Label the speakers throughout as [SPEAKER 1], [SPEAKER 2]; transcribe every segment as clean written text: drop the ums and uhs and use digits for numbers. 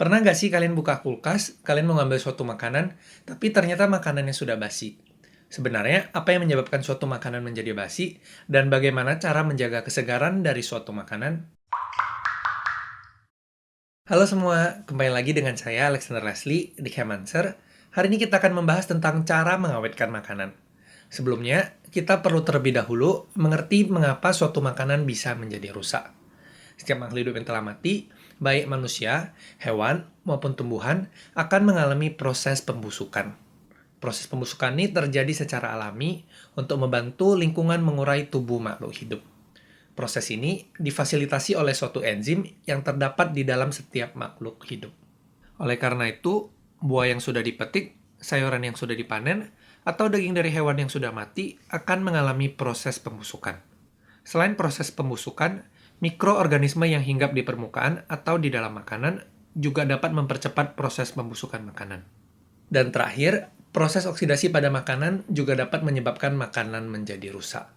[SPEAKER 1] Pernah nggak sih kalian buka kulkas, kalian mau ngambil suatu makanan, tapi ternyata makanannya sudah basi? Sebenarnya, apa yang menyebabkan suatu makanan menjadi basi, dan bagaimana cara menjaga kesegaran dari suatu makanan? Halo semua, kembali lagi dengan saya Alexander Leslie di Chemancer. Hari ini kita akan membahas tentang cara mengawetkan makanan. Sebelumnya, kita perlu terlebih dahulu mengerti mengapa suatu makanan bisa menjadi rusak. Setiap makhluk hidup yang telah mati, baik manusia, hewan, maupun tumbuhan, akan mengalami proses pembusukan. Proses pembusukan ini terjadi secara alami untuk membantu lingkungan mengurai tubuh makhluk hidup. Proses ini difasilitasi oleh suatu enzim yang terdapat di dalam setiap makhluk hidup. Oleh karena itu, buah yang sudah dipetik, sayuran yang sudah dipanen, atau daging dari hewan yang sudah mati akan mengalami proses pembusukan. Selain proses pembusukan, mikroorganisme yang hinggap di permukaan atau di dalam makanan juga dapat mempercepat proses pembusukan makanan. Dan terakhir, proses oksidasi pada makanan juga dapat menyebabkan makanan menjadi rusak.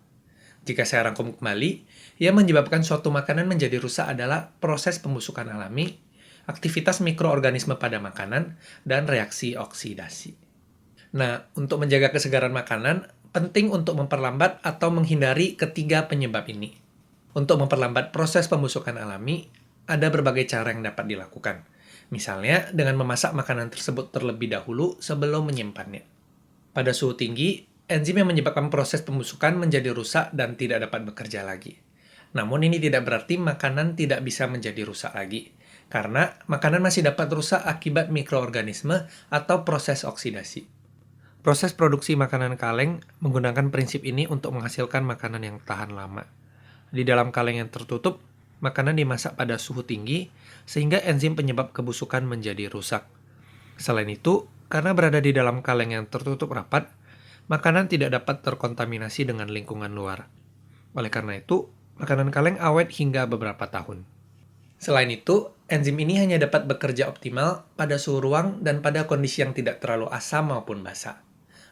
[SPEAKER 1] Jika saya rangkum kembali, yang menyebabkan suatu makanan menjadi rusak adalah proses pembusukan alami, aktivitas mikroorganisme pada makanan, dan reaksi oksidasi. Nah, untuk menjaga kesegaran makanan, penting untuk memperlambat atau menghindari ketiga penyebab ini. Untuk memperlambat proses pembusukan alami, ada berbagai cara yang dapat dilakukan. Misalnya, dengan memasak makanan tersebut terlebih dahulu sebelum menyimpannya. Pada suhu tinggi, enzim yang menyebabkan proses pembusukan menjadi rusak dan tidak dapat bekerja lagi. Namun ini tidak berarti makanan tidak bisa menjadi rusak lagi, karena makanan masih dapat rusak akibat mikroorganisme atau proses oksidasi. Proses produksi makanan kaleng menggunakan prinsip ini untuk menghasilkan makanan yang tahan lama. Di dalam kaleng yang tertutup, makanan dimasak pada suhu tinggi sehingga enzim penyebab kebusukan menjadi rusak. Selain itu, karena berada di dalam kaleng yang tertutup rapat, makanan tidak dapat terkontaminasi dengan lingkungan luar. Oleh karena itu, makanan kaleng awet hingga beberapa tahun. Selain itu, enzim ini hanya dapat bekerja optimal pada suhu ruang dan pada kondisi yang tidak terlalu asam maupun basah.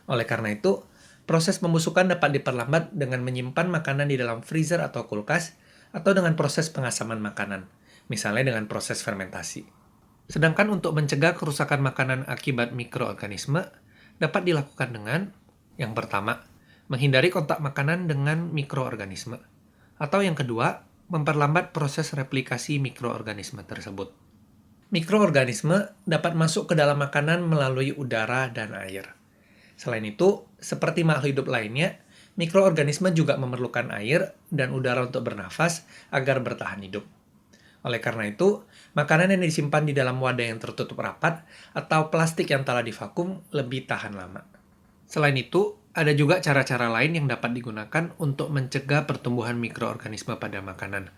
[SPEAKER 1] Oleh karena itu, proses pembusukan dapat diperlambat dengan menyimpan makanan di dalam freezer atau kulkas, atau dengan proses pengasaman makanan, misalnya dengan proses fermentasi. Sedangkan untuk mencegah kerusakan makanan akibat mikroorganisme, dapat dilakukan dengan yang pertama, menghindari kontak makanan dengan mikroorganisme. Atau yang kedua, memperlambat proses replikasi mikroorganisme tersebut. Mikroorganisme dapat masuk ke dalam makanan melalui udara dan air. Selain itu, seperti makhluk hidup lainnya, mikroorganisme juga memerlukan air dan udara untuk bernafas agar bertahan hidup. Oleh karena itu, makanan yang disimpan di dalam wadah yang tertutup rapat atau plastik yang telah divakum lebih tahan lama. Selain itu, ada juga cara-cara lain yang dapat digunakan untuk mencegah pertumbuhan mikroorganisme pada makanan.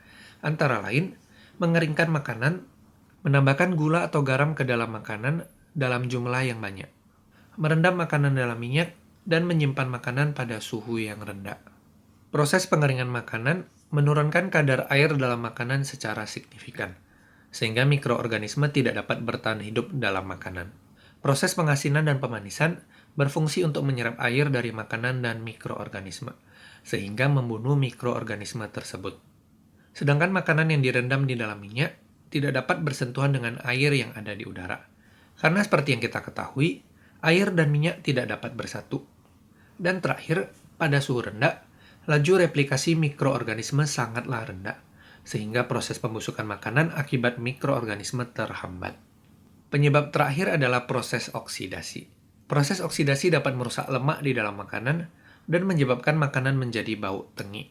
[SPEAKER 1] Antara lain, mengeringkan makanan, menambahkan gula atau garam ke dalam makanan dalam jumlah yang banyak, merendam makanan dalam minyak, dan menyimpan makanan pada suhu yang rendah. Proses pengeringan makanan menurunkan kadar air dalam makanan secara signifikan, sehingga mikroorganisme tidak dapat bertahan hidup dalam makanan. Proses pengasinan dan pemanisan berfungsi untuk menyerap air dari makanan dan mikroorganisme, sehingga membunuh mikroorganisme tersebut. Sedangkan makanan yang direndam di dalam minyak tidak dapat bersentuhan dengan air yang ada di udara. Karena seperti yang kita ketahui, air dan minyak tidak dapat bersatu. Dan terakhir, pada suhu rendah, laju replikasi mikroorganisme sangatlah rendah, sehingga proses pembusukan makanan akibat mikroorganisme terhambat. Penyebab terakhir adalah proses oksidasi. Proses oksidasi dapat merusak lemak di dalam makanan dan menyebabkan makanan menjadi bau tengi.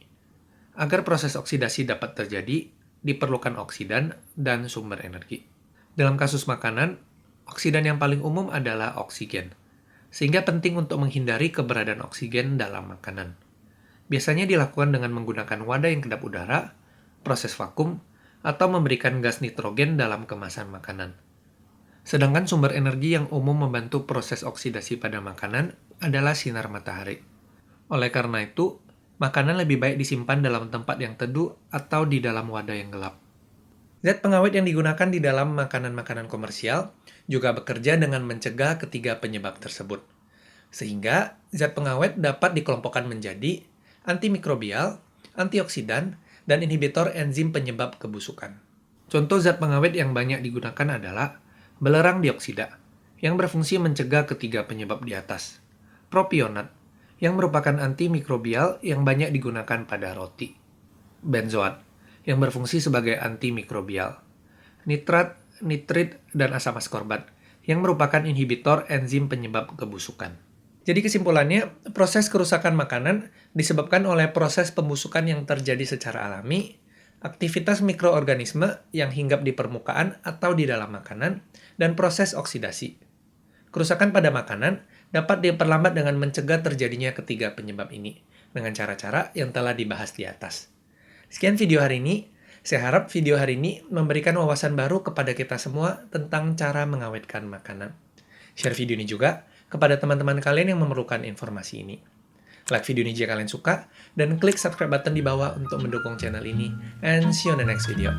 [SPEAKER 1] Agar proses oksidasi dapat terjadi, diperlukan oksidan dan sumber energi. Dalam kasus makanan, oksidan yang paling umum adalah oksigen, sehingga penting untuk menghindari keberadaan oksigen dalam makanan. Biasanya dilakukan dengan menggunakan wadah yang kedap udara, proses vakum, atau memberikan gas nitrogen dalam kemasan makanan. Sedangkan sumber energi yang umum membantu proses oksidasi pada makanan adalah sinar matahari. Oleh karena itu, makanan lebih baik disimpan dalam tempat yang teduh atau di dalam wadah yang gelap. Zat pengawet yang digunakan di dalam makanan-makanan komersial juga bekerja dengan mencegah ketiga penyebab tersebut. Sehingga, zat pengawet dapat dikelompokkan menjadi antimikrobial, antioksidan, dan inhibitor enzim penyebab kebusukan. Contoh zat pengawet yang banyak digunakan adalah Belerang dioksida, yang berfungsi mencegah ketiga penyebab di atas. Propionat, yang merupakan antimikrobial yang banyak digunakan pada roti. Benzoat, yang berfungsi sebagai antimikrobial. Nitrat, nitrit, dan asam askorbat, yang merupakan inhibitor enzim penyebab kebusukan. Jadi kesimpulannya, proses kerusakan makanan disebabkan oleh proses pembusukan yang terjadi secara alami, aktivitas mikroorganisme yang hinggap di permukaan atau di dalam makanan, dan proses oksidasi. Kerusakan pada makanan dapat diperlambat dengan mencegah terjadinya ketiga penyebab ini, dengan cara-cara yang telah dibahas di atas. Sekian video hari ini. Saya harap video hari ini memberikan wawasan baru kepada kita semua tentang cara mengawetkan makanan. Share video ini juga kepada teman-teman kalian yang memerlukan informasi ini. Like video ini jika kalian suka, dan klik subscribe button di bawah untuk mendukung channel ini. And see you on the next video.